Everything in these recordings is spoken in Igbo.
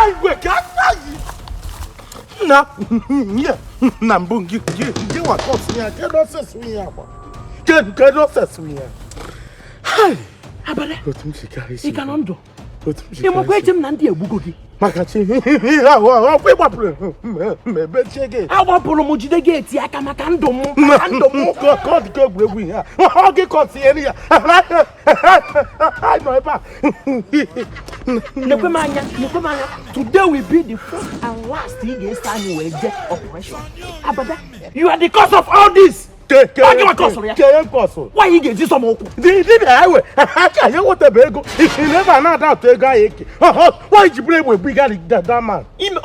I wake up. Na mbungi wa kosi ya kedo seswi ya kwa. Kedo seswi ya. Hai. Abada. Otumshika isi. Ikanondo. Otumshika. Emo kwe jem na ndi ebugo gi. Makachi. Wa kwe gbapre. Me be chege. Agbapụrụ m jide gate aka maka ndụ m. Maka ndụ m. God go egwu ya. O gi kosi eri ya. I know eba. Nekwe manya. Today will be the first and last thing you start with get operation. Abada, you are the cause of all this. Why you get this some oku? The highway. I you want to bego. If you never know that to guy. Why you bring with bigger that man? Him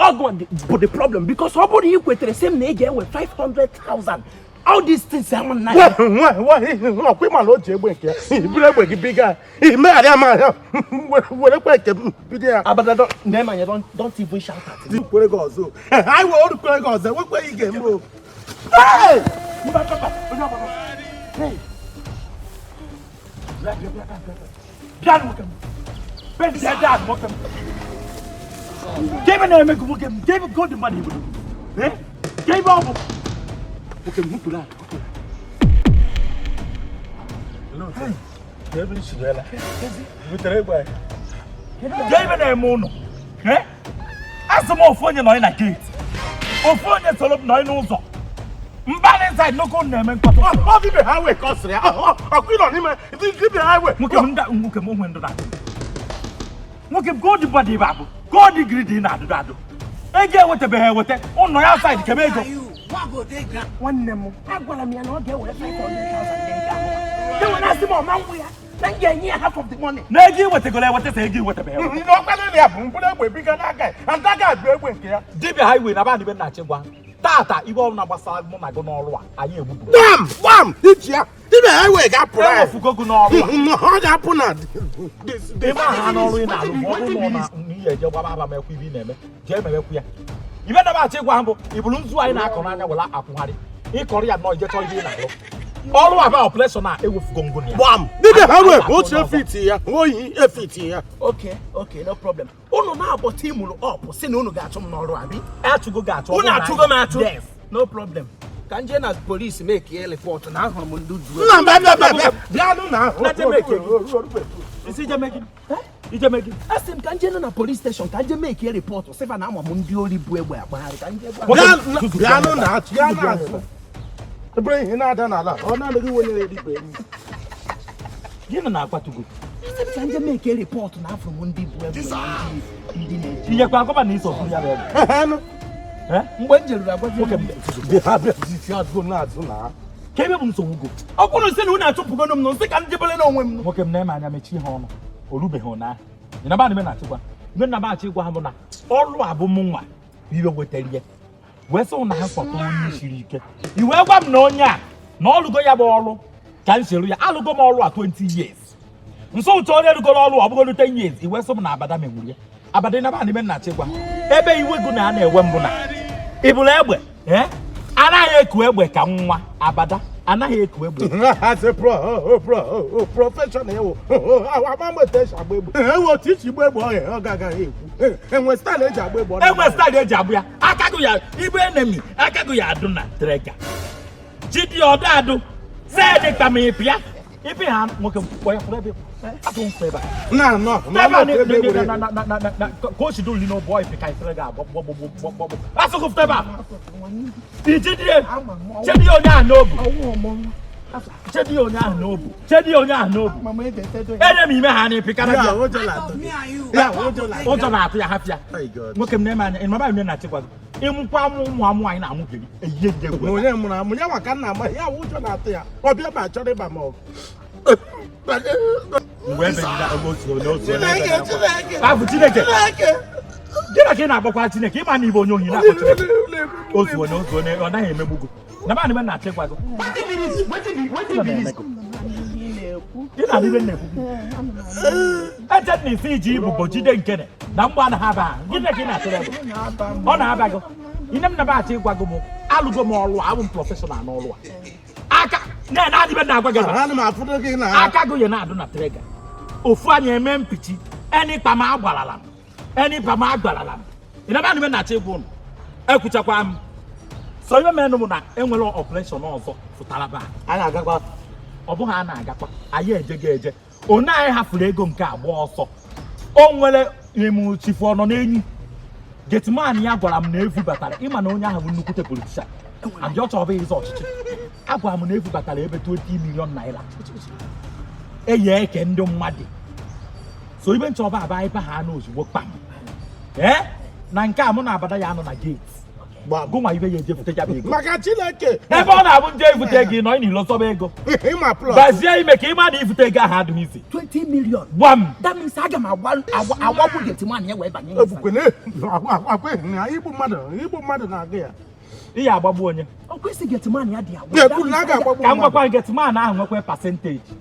but the problem because somebody you with the same age with 500,000. All these things are on night. Why? We man not jebe here. He bring with bigger. He made a man. What bigger. Abada don't even shout at him. I will go. What way you get move? Hey! Hey! David got the money. Eh? David up. Okay, move to that. Hello. David Shirela. With the boy. David and Mono. Eh? As some more phone in a gate. Or phone is all up 9 also. Mbana inside no go name and cut off the highway cost. Oh, queen on him. This the highway. Look at that. Look at God the body babu. God the greedy na do that. Again what the bear with it. On my outside Camego. One name. I want me and get with 500,000. You will ask him man we are. Then get half of the money. Nagi what the go what they say with the bear. No, but we bigger that guy. And that guy went here. Dibia highway na ba ni be na chegwa. Tata ibo na gbasa mo na go n'ọrụ a ayi ebubu. Bam! Ichia. Dibia highway ga pura. E fugo go n'ọrụ a. No, ga puna. Dey ma ha n'ọrụ ina alu mo no na ni ye je gba ba ma ekwu ibi na eme. Je me ekwu ya. Ibe na ba chegwa mbo ibulu nzu anyị na-akọ n'anya wala akwụgharị. Ịkọrọ ya no je chọ ibi na alu. Ọrụ aba operation a ewu fugo ngo ni ya. Bam! Dibia highway o che fit ya. Oyi e fit ya. Okay, no problem. Unu na abot team up, say no unu ga-achụ m n'ọrụ abi. Achụgo ga-achụ. Unu achụgo m achụ. Yes. No problem. Ka nje na police make a report na ahụrụ m ndị duo. Bịa nụ na. Na je make. Isi je make. Ije make. Asim ka nje na police station ka nje make a report say na ama m ndị ori bu egbe agbagharị ka nje gwa. Bịa nụ na achụ ya na. Bring him out na ala. Ọ na legi wonere di be. Gịnị na-akwatugo? Ka nje make a report na afọ m ndị bu egbe ndị na-eji. Ihe kwa akọba na iso fun ya be. Mgbe njeruru agwazi oke de ha be ti azụ na azụ na. Ka ebe bụ nsogbu go. Ọ kwụrụ sị na unu achụpụgo m nsị ka m jebele na onwe m. Nwoke m na-eme anya mechi ha ọnụ. Orubeghị na. Ị na ba na achịkwa. Ibe na ba achịkwa ha bụ na ọrụ abụ m nwa iwe wetara ya. Wee sị na ha kwatọ onye shiri ike. Iwe gwa m na onye a na ọlụgo ya bụ ọrụ ka m sịrị ya alụgo m ọrụ a 20 years. Nso ụtọ onye rugoro ọrụ ọ bụgo 10 years. Iwe sị m na Abada menwuru ya. Abada na ba na na achịkwa. Ebe iwe go na na-ewe mbụ na ibulu egbe anaghị eku egbe ka nwa Abada anaghị eku egbe as a professional ewo amamete agba egbe ewo tichi gba egbe ọ gaga ekwu enwe style eji agba egbe enwe style eji agba ya akago ya ibe enemy akago ya adụ na trega jidi ọdadụ sede kamipia ibe ha nwoke boya furebe atun feba no coach do lino boy pikai trega bo asoko feba jidi onya nobu Chedi onya nobu Mama ede tedo enemy me ha ni pikara ya ojo la ojo na hapia nwoke m na eme in mama na chekwa ịmụkwa ụmụ anyị na amụgeri eyiye njegwe onye mụrụ amụ ya maka nna ma ya ụjọ na-atụ ya ọbịa ma chọrọ ịba ma ọgụ mgbe ebe ndị otu afụ Chineke gịnị ka ị na-agbakwa Chineke ịma na ibe onye ohi na-akpọ otu onye ọ naghị emegbugo na ba na na-achịkwa gị eche na isi iji ibubo jide nkene na mgba na ha ba gịnị ka ị na-atụrụ ebe ọ na-aba gị ine m na ba achị ịgwa gị m alụgo m ọrụ abụ m prọfeshọnal n'ọrụ a aka na-adịbe na-agwa gị aka gị ya na-adụ na trega ofu anyị eme mpichi eni kpama agbarala m ịnaba anime na achị gwụ ekwuchakwa m so ibe menụ na enwere operation ọzọ fụtara ba anyị agakwa ọ bụghị a na-agakwa anyị ejega eje onye anyị hafuru ego nke agba ọsọ o nwere ime chifu ọnọ n'enyi getman ya gwara m na efu batara ịma na onye ahụ bụ nnukwute politishan andị ọ chọrọ ịzọ ọchịchị agwara m na efu batara ebe 20 million naira eyi eke ndị mmadụ so ibe nchọba aba ebe ha na ozugbo kpam na nke a mụ na Abada ya anọ na gate gụnwa ibe ya ejefute ya bụ ego maka Chineke ebe ọ na-abụ nje ifute gị nọ n'ilo sọba ego gbazie ime ka ịma na ifute ego ahụ adịghị isi 20 million. gbam That means aga m agbapụ getman ya wee banye igbu mmadụ na-aga ya ihe agbagbu onye ọ kwesị getman ya dị na-ekwu na a ga-agbagbu ka m gwakwa getman ahụ nwekwa pasenteji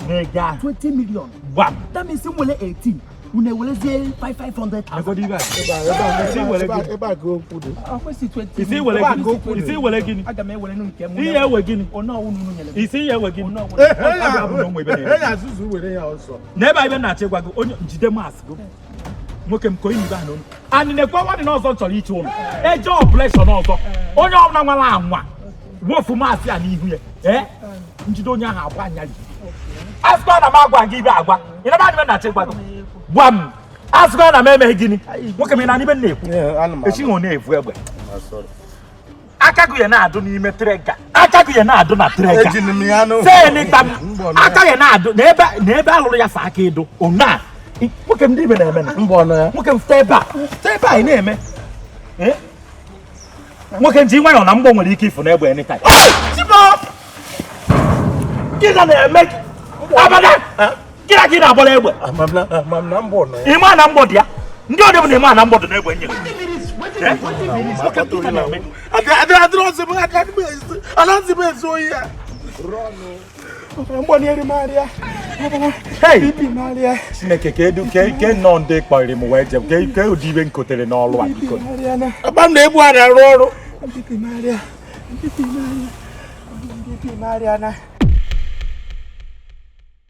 na ego ahụ 20 million. gbam That means nwere 18 unu ewerezie 500,000. ebe a ga okwu dị ọ kwesị 20 isi were gịnị isi were gịnị aga m ewere nke m ihe ewe gịnị onye ọwụ unu nyere m. isi ihe ewe gịnị ya azụzụ were ya ọsọ n'ebe anyị na-achọ ịgwa gị onye njide maasị gị nwoke m ka onye ibe ahụ anyị na-ekwe nwadị n'ọzọ chọrọ iche ụlọ eje ọpụleshọn ọzọ onye ọbụla nwere anwa wofu maasị a n'ihu ya njide onye ahụ agwa anya ji asịkwa na m agwa gị ibe agwa ị naba anyị na-achọ ịgwa gị gwa m asịkwa na m emeghị gịnị nwoke m ị na-anị ibe na-ekwu echighị onye evu egbe aka gị ya na-adụ n'ime trega aka gị ya na-adụ na trega senịta aka ya na-adụ na ebe alụrụ ya sa aka ịdụ ona nwoke m ndị ibe na-eme na nwoke m fute ebe a ị na-eme nwoke nji nwayọ na mgbọ nwere ike ifu n'egbe anytime gịna na-eme Abada gịna gị na-agbara egbe ịma na mgbọ dị ya ndị ọdị bụ na ịma na mgbọ dị n'egbe nyere Chineke ke nọ ndị kpọrọ m wee jem ke ụdị ibe nkotere n'ọlụ a biko agba m na-ebu a na-arụ ọrụ